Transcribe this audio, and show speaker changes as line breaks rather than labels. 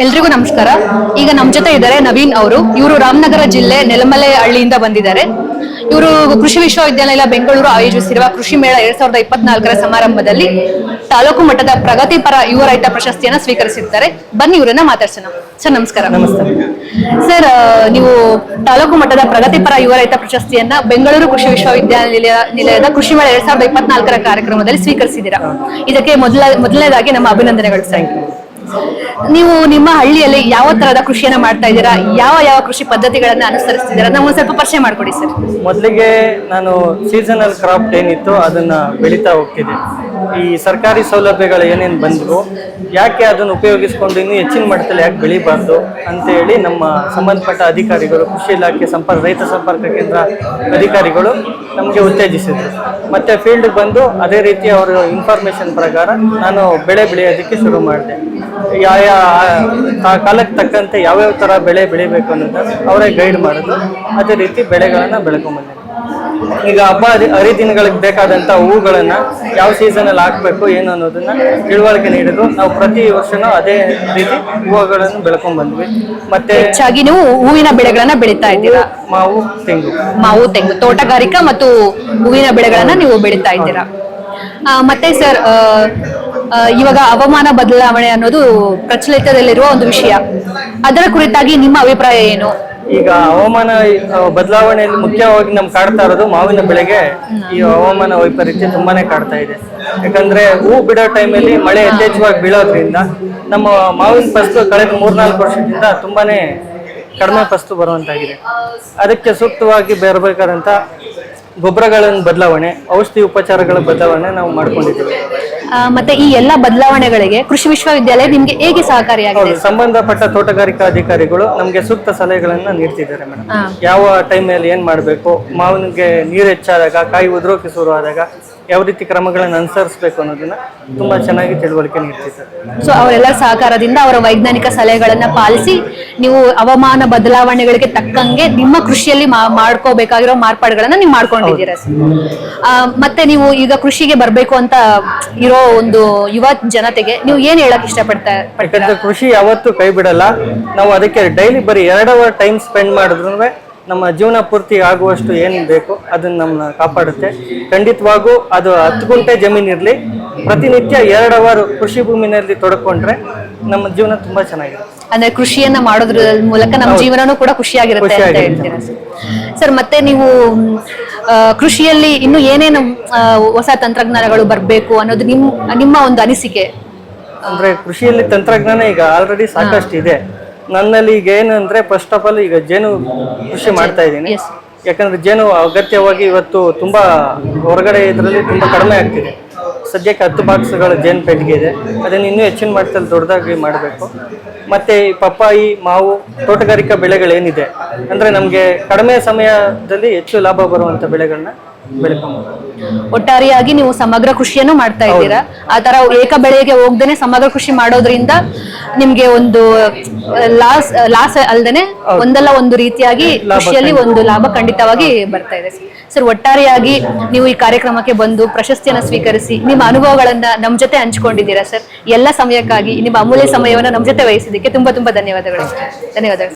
ಎಲ್ರಿಗೂ ನಮಸ್ಕಾರ. ಈಗ ನಮ್ಮ ಜೊತೆ ಇದ್ದಾರೆ ನವೀನ್ ಅವರು. ಇವರು ರಾಮನಗರ ಜಿಲ್ಲೆ ನೆಲಮಲೆ ಹಳ್ಳಿಯಿಂದ ಬಂದಿದ್ದಾರೆ. ಇವರು ಕೃಷಿ ವಿಶ್ವವಿದ್ಯಾಲಯ ಬೆಂಗಳೂರು ಆಯೋಜಿಸಿರುವ ಕೃಷಿ ಮೇಳ 2024ರ ಸಮಾರಂಭದಲ್ಲಿ ತಾಲೂಕು ಮಟ್ಟದ ಪ್ರಗತಿಪರ ಯುವ ರೈತ ಪ್ರಶಸ್ತಿಯನ್ನು ಸ್ವೀಕರಿಸಿದ್ದಾರೆ. ಬನ್ನಿ ಇವರನ್ನ ಮಾತಾಡ್ಸೋಣ. ಸರ್ ನಮಸ್ಕಾರ.
ನಮಸ್ತೆ
ಸರ್, ನೀವು ತಾಲೂಕು ಮಟ್ಟದ ಪ್ರಗತಿಪರ ಯುವ ರೈತ ಪ್ರಶಸ್ತಿಯನ್ನ ಬೆಂಗಳೂರು ಕೃಷಿ ವಿಶ್ವವಿದ್ಯಾನಿಲಯದ ಕೃಷಿ ಮೇಳ 2024ರ ಕಾರ್ಯಕ್ರಮದಲ್ಲಿ ಸ್ವೀಕರಿಸಿದ್ದೀರಾ. ಇದಕ್ಕೆ ಮೊದಲನೇದಾಗಿ ನಮ್ಮ ಅಭಿನಂದನೆಗಳು ಸರ್. ನೀವು ನಿಮ್ಮ ಹಳ್ಳಿಯಲ್ಲಿ ಯಾವ ತರಹದ ಕೃಷಿಯನ್ನ ಮಾಡ್ತಾ ಇದ್ದೀರಾ, ಯಾವ ಕೃಷಿ ಪದ್ಧತಿಗಳನ್ನ ಅನುಸರಿಸ್ತಿದ್ದೀರಾ, ನಮ್ಗೆ ಸ್ವಲ್ಪ ಪರಿಚಯ ಮಾಡ್ಕೊಡಿ ಸರ್.
ಮೊದಲಿಗೆ ನಾನು ಸೀಸನಲ್ ಕ್ರಾಪ್ ಏನಿತ್ತು ಅದನ್ನ ಬೆಳೀತಾ ಹೋಗ್ತಿದ್ದೆ. ಈ ಸರ್ಕಾರಿ ಸೌಲಭ್ಯಗಳು ಏನೇನು ಬಂದವು, ಯಾಕೆ ಅದನ್ನು ಉಪಯೋಗಿಸ್ಕೊಂಡು ಇನ್ನೂ ಹೆಚ್ಚಿನ ಮಟ್ಟದಲ್ಲಿ ಯಾಕೆ ಬೆಳಿಬಾರ್ದು ಅಂತ ಹೇಳಿ ನಮ್ಮ ಸಂಬಂಧಪಟ್ಟ ಅಧಿಕಾರಿಗಳು, ಕೃಷಿ ಇಲಾಖೆ ರೈತ ಸಂಪರ್ಕ ಕೇಂದ್ರ ಅಧಿಕಾರಿಗಳು ನಮಗೆ ಉತ್ತೇಜಿಸಿದ್ರು. ಮತ್ತೆ ಫೀಲ್ಡ್ಗೆ ಬಂದು ಅದೇ ರೀತಿ ಅವರ ಇನ್ಫಾರ್ಮೇಶನ್ ಪ್ರಕಾರ ನಾನು ಬೆಳೆ ಬೆಳೆಯೋದಕ್ಕೆ ಶುರು ಮಾಡಿದೆ. ಕಾಲಕ್ಕೆ ತಕ್ಕಂತೆ ಯಾವ್ಯಾವ ಥರ ಬೆಳೆ ಬೆಳಿಬೇಕು ಅನ್ನೋದನ್ನ ಅವರೇ ಗೈಡ್ ಮಾಡಿದ್ರು. ಅದೇ ರೀತಿ ಬೆಳೆಗಳನ್ನು ಬೆಳ್ಕೊಂಡ್ಬಂದೆ. ಈಗ ಹಬ್ಬ ಹರಿದಿನಗಳಿಗೆ ಬೇಕಾದಂಥ ಹೂಗಳನ್ನು ಯಾವ ಸೀಸನಲ್ಲಿ ಹಾಕಬೇಕು ಏನು ಅನ್ನೋದನ್ನ ತಿಳುವಳಿಕೆ ನೀಡಿದ್ರು. ನಾವು ಪ್ರತಿ ವರ್ಷನೂ ಅದೇ ರೀತಿ ಹೂವುಗಳನ್ನು ಬೆಳ್ಕೊಂಡ್ ಬಂದ್ವಿ. ಮತ್ತೆ
ಹೆಚ್ಚಾಗಿ ನೀವು ಹೂವಿನ ಬೆಳೆಗಳನ್ನ ಬೆಳೀತಾ ಇದ್ದೀರಾ? ಮಾವು ತೆಂಗು ತೋಟಗಾರಿಕಾ ಮತ್ತು ಹೂವಿನ ಬೆಳೆಗಳನ್ನ ನೀವು ಬೆಳೀತಾ ಇದ್ದೀರಾ. ಮತ್ತೆ ಸರ್, ಇವಾಗ ಹವಾಮಾನ ಬದಲಾವಣೆ ಅನ್ನೋದು ಪ್ರಚಲಿತದಲ್ಲಿರುವ ಒಂದು ವಿಷಯ. ಅದರ ಕುರಿತಾಗಿ ನಿಮ್ಮ ಅಭಿಪ್ರಾಯ ಏನು?
ಈಗ ಹವಾಮಾನ ಬದಲಾವಣೆಯಲ್ಲಿ ಮುಖ್ಯವಾಗಿ ನಮ್ಗೆ ಕಾಡ್ತಾ ಇರೋದು ಮಾವಿನ ಬೆಳೆಗೆ ಈ ಹವಾಮಾನ ವೈಪರೀತ್ಯ ತುಂಬಾನೇ ಕಾಡ್ತಾ ಇದೆ. ಯಾಕಂದ್ರೆ ಹೂ ಬಿಡೋ ಟೈಮಲ್ಲಿ ಮಳೆ ಯಥೇಚ್ಛವಾಗಿ ಬೀಳೋದ್ರಿಂದ ನಮ್ಮ ಮಾವಿನ ಫಸಲು ಕಳೆದ 3-4 ವರ್ಷದಿಂದ ತುಂಬಾನೇ ಕಡಿಮೆ ಫಸಲು ಬರುವಂತಾಗಿದೆ. ಅದಕ್ಕೆ ಸೂಕ್ತವಾಗಿ ಬರಬೇಕಾದಂತ ಗೊಬ್ಬರಗಳ ಬದಲಾವಣೆ, ಔಷಧಿ ಉಪಚಾರಗಳ ಬದಲಾವಣೆ ನಾವು ಮಾಡ್ಕೊಂಡಿದ್ದೀವಿ.
ಮತ್ತೆ ಈ ಎಲ್ಲಾ ಬದಲಾವಣೆಗಳಿಗೆ ಕೃಷಿ ವಿಶ್ವವಿದ್ಯಾಲಯ ನಿಮ್ಗೆ ಹೇಗೆ ಸಹಕಾರಿಯಾಗಿದೆ?
ಸಂಬಂಧಪಟ್ಟ ತೋಟಗಾರಿಕಾ ಅಧಿಕಾರಿಗಳು ನಮ್ಗೆ ಸೂಕ್ತ ಸಲಹೆಗಳನ್ನ ನೀಡ್ತಿದ್ದಾರೆ ಮೇಡಮ್. ಯಾವ ಟೈಮಲ್ಲಿ ಏನ್ ಮಾಡ್ಬೇಕು, ಮಾವಿನಿಗೆ ನೀರು ಹೆಚ್ಚಾದಾಗ, ಕಾಯಿ ಉದುರೋಕೆ ಶುರು ಆದಾಗ ಯಾವ ರೀತಿ ಕ್ರಮಗಳನ್ನು ಅನುಸರಿಸಬೇಕು ಅನ್ನೋದನ್ನ ತುಂಬಾ ಚೆನ್ನಾಗಿ ತಿಳುವಳಿಕೆ ನೀಡ್ತಿದ್ದಾರೆ.
ಸೊ ಅವರೆಲ್ಲರ ಸಹಕಾರದಿಂದ ಅವರ ವೈಜ್ಞಾನಿಕ ಸಲಹೆಗಳನ್ನ ಪಾಲಿಸಿ ನೀವು ಹವಾಮಾನ ಬದಲಾವಣೆಗಳಿಗೆ ತಕ್ಕಂಗೆ ನಿಮ್ಮ ಕೃಷಿಯಲ್ಲಿ ಮಾಡ್ಕೋಬೇಕಾಗಿರೋ ಮಾರ್ಪಾಡುಗಳನ್ನ ನೀವು ಮಾಡ್ಕೊಂಡಿದ್ದೀರಾ. ಮತ್ತೆ ನೀವು ಈಗ ಕೃಷಿಗೆ ಬರ್ಬೇಕು ಅಂತ ಇರೋ ಒಂದು ಯುವ ಜನತೆಗೆ ನೀವು ಏನ್ ಹೇಳಕ್ ಇಷ್ಟಪಡ್ತಾ?
ಯಾಕಂದ್ರೆ ಕೃಷಿ ಯಾವತ್ತೂ ಕೈ ಬಿಡಲ್ಲ. ನಾವು ಅದಕ್ಕೆ ಡೈಲಿ ಬರೀ 2 ಅವರ್ ಟೈಮ್ ಸ್ಪೆಂಡ್ ಮಾಡಿದ್ರು ನಮ್ಮ ಜೀವನ ಪೂರ್ತಿ ಆಗುವಷ್ಟು ಏನ್ ಬೇಕು ಅದನ್ನ ನಮ್ಮನ್ನ ಕಾಪಾಡುತ್ತೆ. ಖಂಡಿತವಾಗೂ ಅದು 10 ಗುಂಟೆ ಜಮೀನಿರ್ಲಿ, ಪ್ರತಿನಿತ್ಯ 2 ಅವರ್ ಕೃಷಿ ಭೂಮಿನಲ್ಲಿ ತೊಡಕೊಂಡ್ರೆ ನಮ್ಮ ಜೀವನ ತುಂಬಾ ಚೆನ್ನಾಗಿದೆ.
ಅಂದ್ರೆ ಕೃಷಿಯನ್ನ ಮಾಡೋದ್ರ ಮೂಲಕ ನಮ್ಮ ಜೀವನನೂ ಕೂಡ ಖುಷಿಯಾಗಿರುತ್ತೆ ಅಂತ ಹೇಳ್ತೀರಾ ಸರ್. ಮತ್ತೆ ನೀವು ಕೃಷಿಯಲ್ಲಿ ಇನ್ನು ಏನೇನು ಹೊಸ ತಂತ್ರಜ್ಞಾನಗಳು ಬರ್ಬೇಕು ಅನ್ನೋದು ನಿಮ್ಮ ಒಂದು ಅನಿಸಿಕೆ?
ಅಂದ್ರೆ ಕೃಷಿಯಲ್ಲಿ ತಂತ್ರಜ್ಞಾನ ಈಗ ಆಲ್ರೆಡಿ ಸಾಕಷ್ಟು ಇದೆ. ನನ್ನಲ್ಲಿ ಈಗ ಏನು ಅಂದ್ರೆ ಫಸ್ಟ್ ಆಫ್ ಆಲ್ ಈಗ ಜೇನು ಕೃಷಿ ಮಾಡ್ತಾ ಇದ್ದೀನಿ. ಯಾಕಂದ್ರೆ ಜೇನು ಅಗತ್ಯವಾಗಿ ಇವತ್ತು ತುಂಬಾ ಹೊರಗಡೆ ಇದರಲ್ಲಿ ತುಂಬಾ ಕಡಿಮೆ ಆಗ್ತಿದೆ. ಸದ್ಯಕ್ಕೆ 10 ಬಾಕ್ಸ್ಗಳ ಜೇನು ಪೆಟ್ಟಿಗೆ ಇದೆ. ಅದನ್ನು ಇನ್ನೂ ಹೆಚ್ಚಿನ ಮಟ್ಟದಲ್ಲಿ ದೊಡ್ಡದಾಗಿ ಮಾಡಬೇಕು. ಮತ್ತೆ ಈ ಪಪ್ಪಾಯಿ, ಮಾವು, ತೋಟಗಾರಿಕಾ ಬೆಳೆಗಳೇನಿದೆ ಅಂದ್ರೆ ನಮ್ಗೆ ಕಡಿಮೆ ಸಮಯದಲ್ಲಿ ಹೆಚ್ಚು ಲಾಭ ಬರುವಂತ ಬೆಳೆಗಳನ್ನ ಬೆಳ್ಕೊಂಬೋದು.
ಒಟ್ಟಾರೆಯಾಗಿ ನೀವು ಸಮಗ್ರ ಕೃಷಿಯನ್ನು ಮಾಡ್ತಾ ಇದ್ದೀರಾ. ಆ ತರ ಏಕ ಬೆಳೆಗೆ ಹೋಗ್ದೇನೆ ಸಮಗ್ರ ಕೃಷಿ ಮಾಡೋದ್ರಿಂದ ನಿಮ್ಗೆ ಒಂದು ಲಾಸ್ ಅಲ್ದೇನೆ ಒಂದಲ್ಲ ಒಂದು ರೀತಿಯಾಗಿ ಕೃಷಿಯಲ್ಲಿ ಒಂದು ಲಾಭ ಖಂಡಿತವಾಗಿ ಬರ್ತಾ ಇದೆ ಸರ್. ಒಟ್ಟಾರೆಯಾಗಿ ನೀವು ಈ ಕಾರ್ಯಕ್ರಮಕ್ಕೆ ಬಂದು ಪ್ರಶಸ್ತಿಯನ್ನ ಸ್ವೀಕರಿಸಿ ನಿಮ್ಮ ಅನುಭವಗಳನ್ನ ನಮ್ ಜೊತೆ ಹಂಚ್ಕೊಂಡಿದ್ದೀರಾ ಸರ್. ಎಲ್ಲ ಸಮಯಕ್ಕಾಗಿ ನಿಮ್ಮ ಅಮೂಲ್ಯ ಸಮಯವನ್ನ ನಮ್ ಜೊತೆ ವಹಿಸಿದ್ದಕ್ಕೆ ತುಂಬಾ ಧನ್ಯವಾದಗಳು.